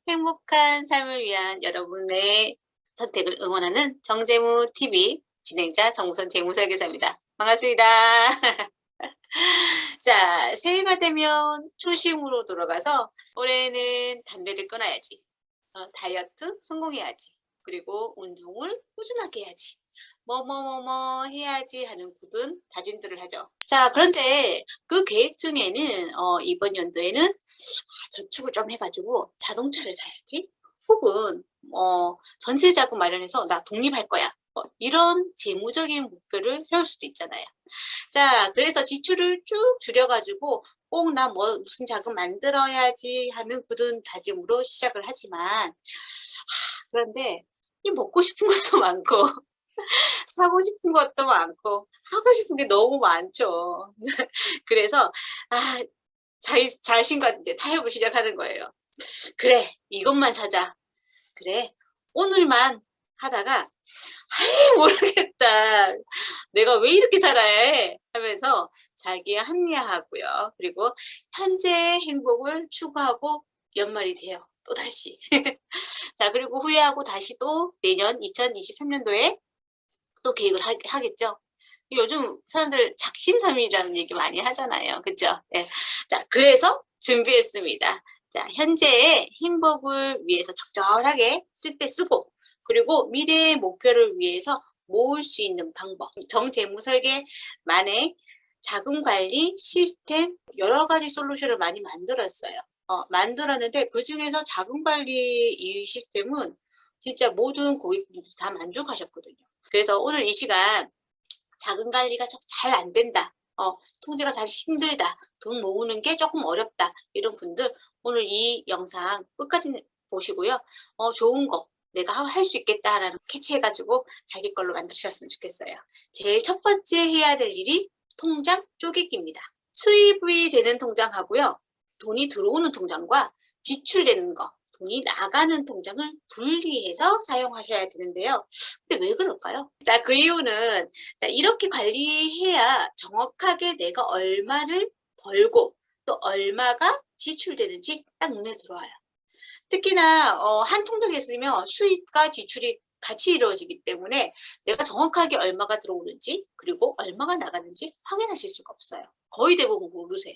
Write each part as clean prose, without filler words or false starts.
행복한 삶을 위한 여러분의 선택을 응원하는 정재무TV 진행자 정무선 재무설계사입니다. 반갑습니다. 자, 새해가 되면 초심으로 돌아가서 올해는 담배를 끊어야지. 다이어트 성공해야지. 그리고 운동을 꾸준하게 해야지. 뭐뭐뭐뭐 해야지 하는 굳은 다짐들을 하죠. 자, 그런데 그 계획 중에는 이번 연도에는 저축을 좀 해가지고 자동차를 사야지. 혹은 전세 자금 마련해서 나 독립할 거야. 이런 재무적인 목표를 세울 수도 있잖아요. 자, 그래서 지출을 쭉 줄여가지고 꼭 나 무슨 자금 만들어야지 하는 굳은 다짐으로 시작을 하지만 그런데 이 먹고 싶은 것도 많고 사고 싶은 것도 많고 하고 싶은 게 너무 많죠. 그래서 아 자신과 이제 타협을 시작하는 거예요. '그래 이것만 사자. 그래 오늘만.' 하다가 '아이 모르겠다. 내가 왜 이렇게 살아야 해?' 하면서 자기에 합리화하고요. 그리고 현재의 행복을 추구하고 연말이 돼요 또다시. 자, 그리고 후회하고 다시 또 내년 2023년도에 또 계획을 하겠죠. 요즘 사람들 작심삼일이라는 얘기 많이 하잖아요. 그죠? 예. 자, 그래서 준비했습니다. 자, 현재의 행복을 위해서 적절하게 쓸 때 쓰고, 그리고 미래의 목표를 위해서 모을 수 있는 방법. 정재무설계만의 자금 관리 시스템 여러 가지 솔루션을 많이 만들었어요. 만들었는데 그중에서 자금 관리 이 시스템은 진짜 모든 고객분들이 다 만족하셨거든요. 그래서 오늘 이 시간 자금 관리가 잘 안 된다. 통제가 잘 힘들다. 돈 모으는 게 조금 어렵다. 이런 분들 오늘 이 영상 끝까지 보시고요. 좋은 거 내가 할 수 있겠다라는 캐치해가지고 자기 걸로 만드셨으면 좋겠어요. 제일 첫 번째 해야 될 일이 통장 쪼개기입니다. 수입이 되는 통장하고요. 돈이 들어오는 통장과 지출되는 거, 돈이 나가는 통장을 분리해서 사용하셔야 되는데요. 근데 왜 그럴까요? 자, 그 이유는 자, 이렇게 관리해야 정확하게 내가 얼마를 벌고 또 얼마가 지출되는지 딱 눈에 들어와요. 특히나 한 통장에 있으면 수입과 지출이 같이 이루어지기 때문에 내가 정확하게 얼마가 들어오는지 그리고 얼마가 나가는지 확인하실 수가 없어요. 거의 대부분 모르세요.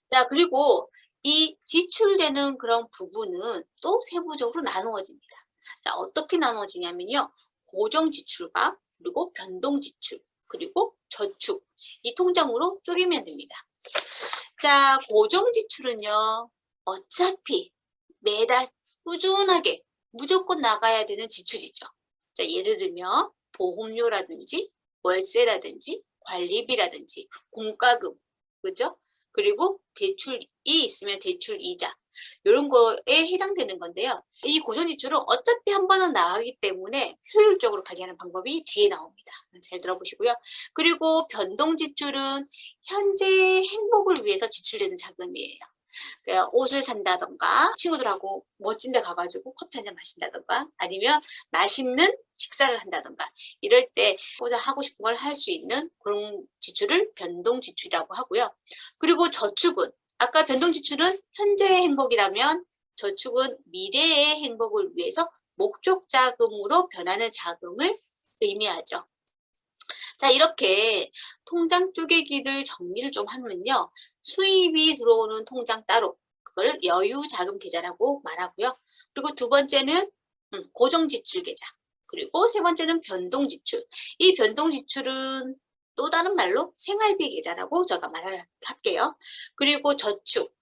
자, 그리고 이 지출되는 그런 부분은 또 세부적으로 나누어집니다. 자, 어떻게 나누어지냐면요. 고정 지출과 그리고 변동 지출, 그리고 저축. 이 통장으로 쪼개면 됩니다. 자, 고정 지출은요. 어차피 매달 꾸준하게 무조건 나가야 되는 지출이죠. 자, 예를 들면 보험료라든지 월세라든지 관리비라든지 공과금, 그죠? 그리고 대출이 있으면 대출 이자 이런 거에 해당되는 건데요. 이 고정 지출은 어차피 한 번은 나가기 때문에 효율적으로 관리하는 방법이 뒤에 나옵니다. 잘 들어보시고요. 그리고 변동 지출은 현재 행복을 위해서 지출되는 자금이에요. 옷을 산다던가 친구들하고 멋진 데 가가지고 커피 한잔 마신다던가 아니면 맛있는 식사를 한다던가 이럴 때 하고 싶은 걸 할 수 있는 그런 지출을 변동 지출이라고 하고요. 그리고 저축은 아까 변동 지출은 현재의 행복이라면 저축은 미래의 행복을 위해서 목적 자금으로 변하는 자금을 의미하죠. 자, 이렇게 통장 쪼개기를 정리를 좀 하면요. 수입이 들어오는 통장 따로 그걸 여유자금 계좌라고 말하고요. 그리고 두 번째는 고정지출 계좌. 그리고 세 번째는 변동지출. 이 변동지출은 또 다른 말로 생활비 계좌라고 제가 말을 할게요. 그리고 저축.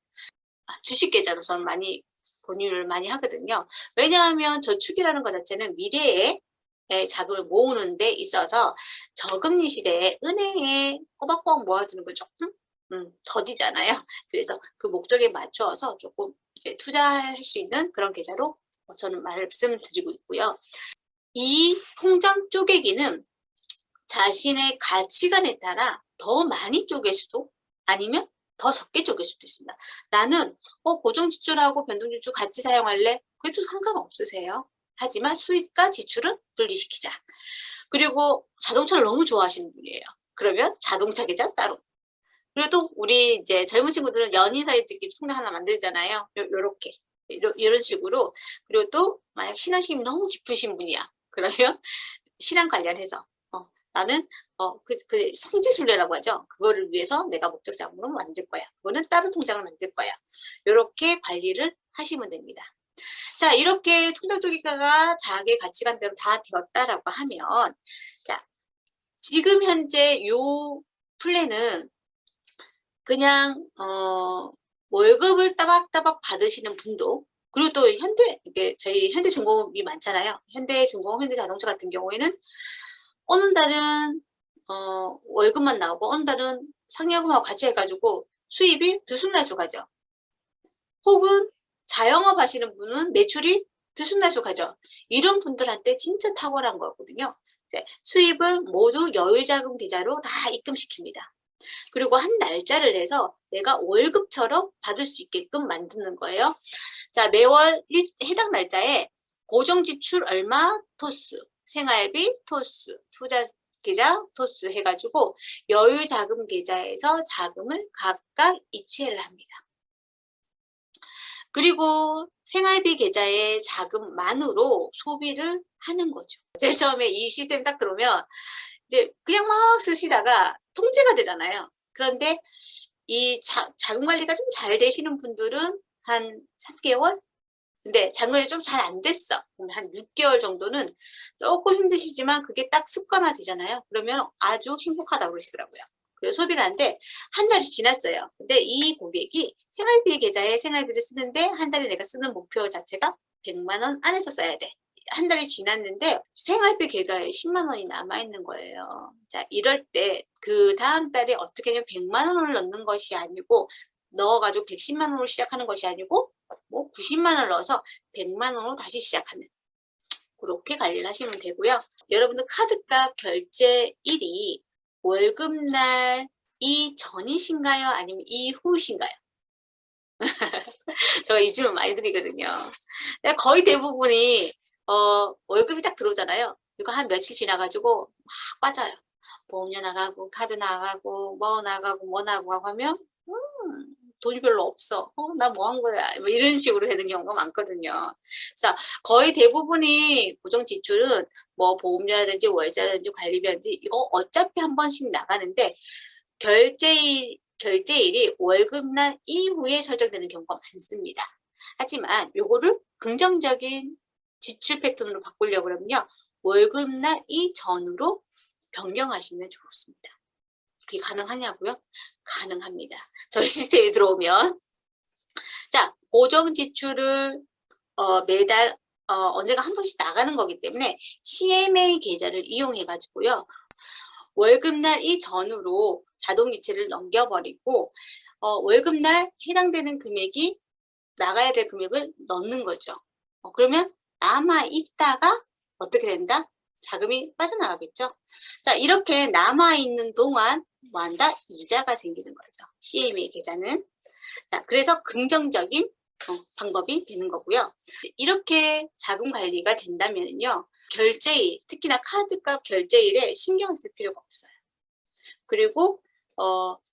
주식계좌로 저는 많이 권유를 많이 하거든요. 왜냐하면 저축이라는 것 자체는 미래에 자금을 모으는 데 있어서 저금리 시대에 은행에 꼬박꼬박 모아두는 건 조금 더디잖아요. 그래서 그 목적에 맞춰서 조금 이제 투자할 수 있는 그런 계좌로 저는 말씀을 드리고 있고요. 이 통장 쪼개기는 자신의 가치관에 따라 더 많이 쪼갤 수도 아니면 더 적게 쪼갤 수도 있습니다. 나는 고정지출하고 변동지출 같이 사용할래? 그래도 상관없으세요. 하지만 수입과 지출은 분리시키자. 그리고 자동차를 너무 좋아하시는 분이에요. 그러면 자동차 계좌 따로. 그리고 또 우리 이제 젊은 친구들은 연인 사이들끼리 통장 하나 만들잖아요. 요렇게. 이런 식으로. 그리고 또 만약 신앙심이 너무 깊으신 분이야. 그러면 신앙 관련해서 나는 그 성지순례라고 하죠. 그거를 위해서 내가 목적 자금으로 만들 거야. 그거는 따로 통장을 만들 거야. 이렇게 관리를 하시면 됩니다. 자, 이렇게 통장조기과가 자기 가치관대로 다 되었다라고 하면, 자, 지금 현재 요 플랜은 그냥 월급을 따박따박 받으시는 분도, 그리고 또 이게 저희 현대중공업이 많잖아요. 현대중공업, 현대자동차 같은 경우에는 어느 달은 월급만 나오고 어느 달은 상여금하고 같이 해가지고 수입이 들쑥날쑥하죠. 혹은 자영업 하시는 분은 매출이 들쑥날쑥하죠. 이런 분들한테 진짜 탁월한 거거든요. 수입을 모두 여유자금 계좌로 다 입금시킵니다. 그리고 한 날짜를 내서 내가 월급처럼 받을 수 있게끔 만드는 거예요. 자, 매월 해당 날짜에 고정지출 얼마 토스, 생활비 토스, 투자계좌 토스 해가지고 여유자금 계좌에서 자금을 각각 이체를 합니다. 그리고 생활비 계좌의 자금만으로 소비를 하는 거죠. 제일 처음에 이 시스템 딱 들어오면 이제 그냥 막 쓰시다가 통제가 되잖아요. 그런데 이 자금 관리가 좀 잘 되시는 분들은 한 3개월? 근데 자금 관리 좀 잘 안 됐어. 그럼 한 6개월 정도는 조금 힘드시지만 그게 딱 습관화 되잖아요. 그러면 아주 행복하다고 그러시더라고요. 그래서 소비를 하는데 한 달이 지났어요. 근데 이 고객이 생활비 계좌에 생활비를 쓰는데 한 달에 내가 쓰는 목표 자체가 100만 원 안에서 써야 돼. 한 달이 지났는데 생활비 계좌에 10만 원이 남아있는 거예요. 자, 이럴 때 그 다음 달에 어떻게 하냐면 100만 원을 넣는 것이 아니고 넣어가지고 110만 원으로 시작하는 것이 아니고 뭐 90만 원을 넣어서 100만 원으로 다시 시작하는, 그렇게 관리를 하시면 되고요. 여러분들 카드값 결제일이 월급날 이전이신가요? 아니면 이후신가요? 제가 이 질문 많이 드리거든요. 거의 대부분이 월급이 딱 들어오잖아요. 그리고 한 며칠 지나가지고 막 빠져요. 보험료 나가고 카드 나가고 뭐 나가고 뭐 나가고 하면 돈이 별로 없어. 나 뭐 한 거야. 뭐 이런 식으로 되는 경우가 많거든요. 그래서 거의 대부분이 고정 지출은 뭐 보험료라든지 월세라든지 관리비라든지 이거 어차피 한 번씩 나가는데 결제일이 월급날 이후에 설정되는 경우가 많습니다. 하지만 요거를 긍정적인 지출 패턴으로 바꾸려고 그러면요, 월급날 이전으로 변경하시면 좋습니다. 그게 가능하냐고요? 가능합니다. 저희 시스템에 들어오면. 자, 고정 지출을 매달 언젠가 한 번씩 나가는 거기 때문에 CMA 계좌를 이용해 가지고요, 월급날 이전으로 자동이체를 넘겨버리고 월급날 해당되는 금액이 나가야 될 금액을 넣는 거죠. 그러면 남아있다가 어떻게 된다? 자금이 빠져나가겠죠. 자, 이렇게 남아있는 동안 뭐 한다? 이자가 생기는 거죠. CMA 계좌는. 자, 그래서 긍정적인 방법이 되는 거고요. 이렇게 자금 관리가 된다면요, 결제일, 특히나 카드값 결제일에 신경 쓸 필요가 없어요. 그리고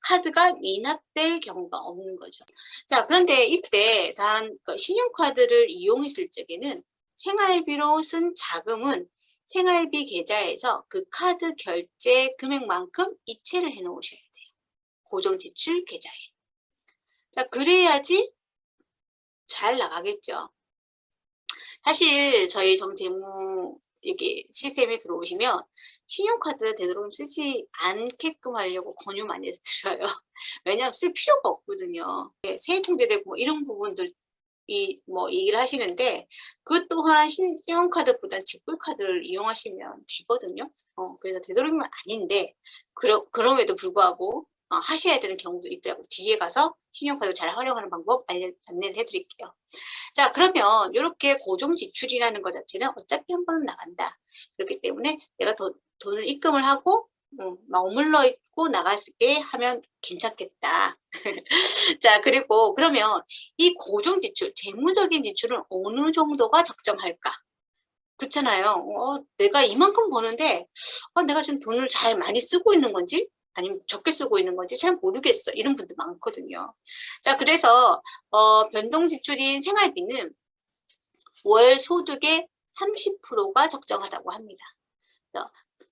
카드가 미납될 경우가 없는 거죠. 자, 그런데 이때 단 신용카드를 이용했을 적에는 생활비로 쓴 자금은 생활비 계좌에서 그 카드 결제 금액만큼 이체를 해 놓으셔야 돼요. 고정지출 계좌에. 자, 그래야지 잘 나가겠죠. 사실 저희 정재무 여기 시스템에 들어오시면 신용카드 되도록 쓰지 않게끔 하려고 권유 많이 드려요. 왜냐하면 쓸 필요가 없거든요. 세액통제되고 뭐 이런 부분들 뭐 얘기를 하시는데, 그 또한 신용카드보다 직불카드를 이용하시면 되거든요. 그래서 되도록이면 아닌데 그럼에도 불구하고 하셔야 되는 경우도 있더라고요. 뒤에 가서 신용카드 잘 활용하는 방법 안내를 해드릴게요. 자, 그러면 이렇게 고정 지출이라는 것 자체는 어차피 한 번은 나간다. 그렇기 때문에 내가 돈을 입금을 하고 머물러 있고 나가게 하면 괜찮겠다. 자, 그리고 그러면 이 고정 지출, 재무적인 지출은 어느 정도가 적정할까? 그렇잖아요. 내가 이만큼 버는데 내가 지금 돈을 잘 많이 쓰고 있는 건지 아니면 적게 쓰고 있는 건지 잘 모르겠어. 이런 분들 많거든요. 자, 그래서 변동 지출인 생활비는 월 소득의 30%가 적정하다고 합니다.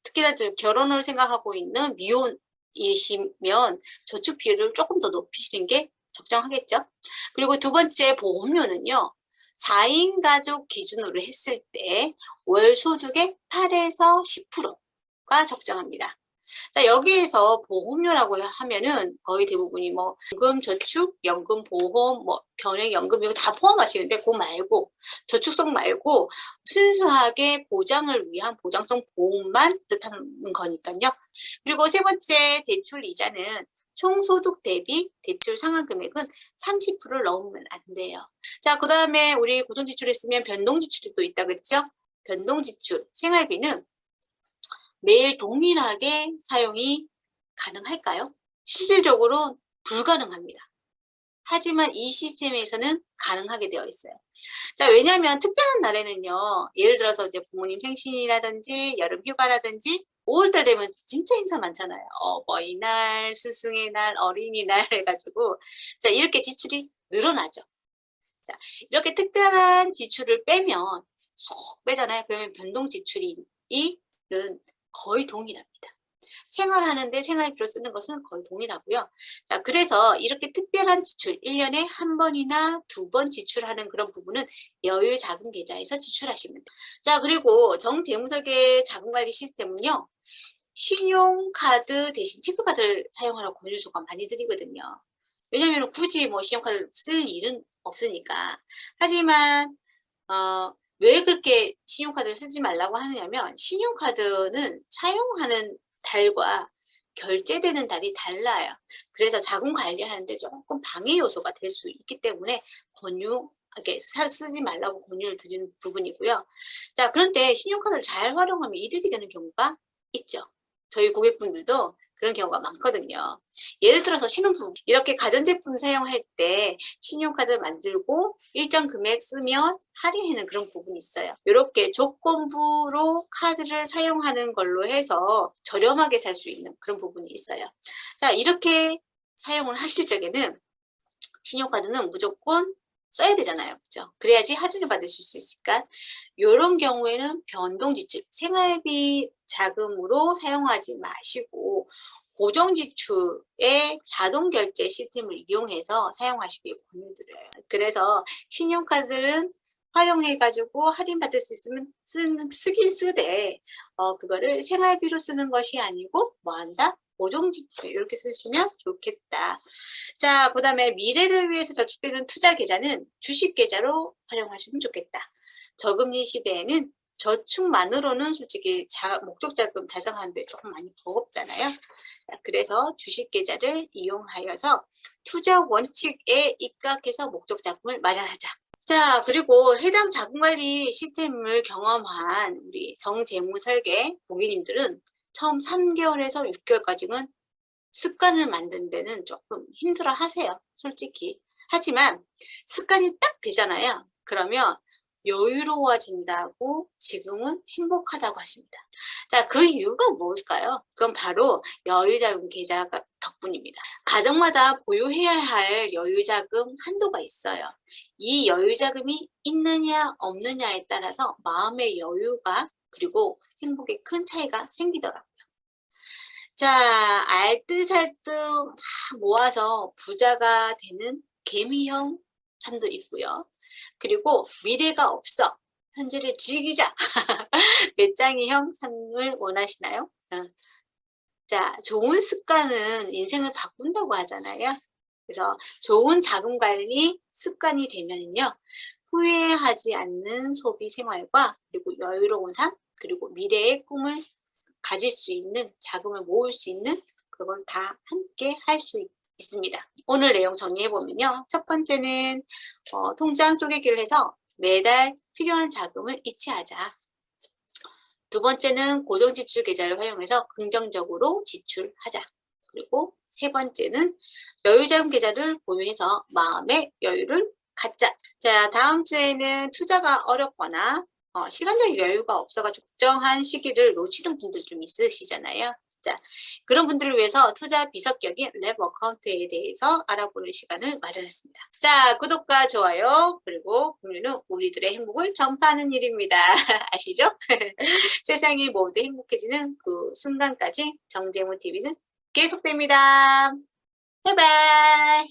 특히나 결혼을 생각하고 있는 미혼이시면 저축 비율을 조금 더 높이시는 게 적정하겠죠. 그리고 두 번째 보험료는요. 4인 가족 기준으로 했을 때 월 소득의 8에서 10%가 적정합니다. 자, 여기에서 보험료라고 하면은 거의 대부분이 뭐 연금, 저축, 연금, 보험, 뭐 변액연금 이거 다 포함하시는데 그거 말고 저축성 말고 순수하게 보장을 위한 보장성 보험만 뜻하는 거니까요. 그리고 세 번째 대출 이자는 총소득 대비 대출 상환 금액은 30%를 넘으면 안 돼요. 자, 그 다음에 우리 고정지출 했으면 변동지출이 또 있다 그랬죠? 변동지출, 생활비는 매일 동일하게 사용이 가능할까요? 실질적으로 불가능합니다. 하지만 이 시스템에서는 가능하게 되어 있어요. 자, 왜냐하면 특별한 날에는요, 예를 들어서 이제 부모님 생신이라든지 여름 휴가라든지 5월달 되면 진짜 행사 많잖아요. 어버이날, 스승의 날, 어린이날 해가지고 자, 이렇게 지출이 늘어나죠. 자, 이렇게 특별한 지출을 빼면 쏙 빼잖아요. 그러면 변동 지출이 거의 동일합니다. 생활하는데 생활비로 쓰는 것은 거의 동일하고요. 자, 그래서 이렇게 특별한 지출, 1년에 한 번이나 두 번 지출하는 그런 부분은 여유 자금 계좌에서 지출하시면 돼요. 자, 그리고 정재무설계 자금관리 시스템은요. 신용카드 대신 체크카드를 사용하라고 권유조가 많이 드리거든요. 왜냐하면 굳이 뭐 신용카드를 쓸 일은 없으니까. 하지만 왜 그렇게 신용카드를 쓰지 말라고 하느냐면 신용카드는 사용하는 달과 결제되는 달이 달라요. 그래서 자금 관리하는데 조금 방해 요소가 될 수 있기 때문에 권유하게 쓰지 말라고 권유를 드리는 부분이고요. 자, 그런데 신용카드를 잘 활용하면 이득이 되는 경우가 있죠. 저희 고객분들도 그런 경우가 많거든요. 예를 들어서 신혼부부 이렇게 가전제품 사용할 때 신용카드 만들고 일정 금액 쓰면 할인하는 그런 부분이 있어요. 이렇게 조건부로 카드를 사용하는 걸로 해서 저렴하게 살 수 있는 그런 부분이 있어요. 자, 이렇게 사용을 하실 적에는 신용카드는 무조건 써야 되잖아요. 그렇죠? 그래야지 할인을 받으실 수 있으니까 이런 경우에는 변동지출, 생활비 자금으로 사용하지 마시고 고정지출의 자동결제 시스템을 이용해서 사용하시길 권유드려요. 그래서 신용카드는 활용해가지고 할인받을 수 있으면 쓰긴 쓰되 그거를 생활비로 쓰는 것이 아니고 뭐한다? 고정지출 이렇게 쓰시면 좋겠다. 자, 그 다음에 미래를 위해서 저축되는 투자 계좌는 주식 계좌로 활용하시면 좋겠다. 저금리 시대에는 저축만으로는 솔직히 목적 자금 달성하는데 조금 많이 버겁잖아요. 자, 그래서 주식 계좌를 이용하여서 투자 원칙에 입각해서 목적 자금을 마련하자. 자, 그리고 해당 자금관리 시스템을 경험한 우리 정재무설계 고객님들은 처음 3개월에서 6개월까지는 습관을 만드는 데는 조금 힘들어 하세요. 솔직히. 하지만 습관이 딱 되잖아요. 그러면 여유로워진다고 지금은 행복하다고 하십니다. 자, 그 이유가 뭘까요? 그건 바로 여유자금 계좌가 덕분입니다. 가정마다 보유해야 할 여유자금 한도가 있어요. 이 여유자금이 있느냐 없느냐에 따라서 마음의 여유가 그리고 행복에 큰 차이가 생기더라고요. 자, 알뜰살뜰 막 모아서 부자가 되는 개미형 삶도 있고요. 그리고 미래가 없어. 현재를 즐기자. 배짱이형 삶을 원하시나요? 자, 좋은 습관은 인생을 바꾼다고 하잖아요. 그래서 좋은 자금 관리 습관이 되면요. 후회하지 않는 소비 생활과 그리고 여유로운 삶, 그리고 미래의 꿈을 가질 수 있는 자금을 모을 수 있는 그걸 다 함께 할 수 있습니다. 오늘 내용 정리해보면요. 첫 번째는 통장 쪼개기를 해서 매달 필요한 자금을 이체하자. 두 번째는 고정지출 계좌를 활용해서 긍정적으로 지출하자. 그리고 세 번째는 여유자금 계좌를 보유해서 마음의 여유를 갖자. 자, 다음 주에는 투자가 어렵거나 시간적 여유가 없어가지고 적정한 시기를 놓치는 분들 좀 있으시잖아요. 자, 그런 분들을 위해서 투자 비석격인 랩 어카운트에 대해서 알아보는 시간을 마련했습니다. 자, 구독과 좋아요 그리고 공유는 우리들의 행복을 전파하는 일입니다. 아시죠? 세상이 모두 행복해지는 그 순간까지 정재무 TV는 계속됩니다. 바이바이.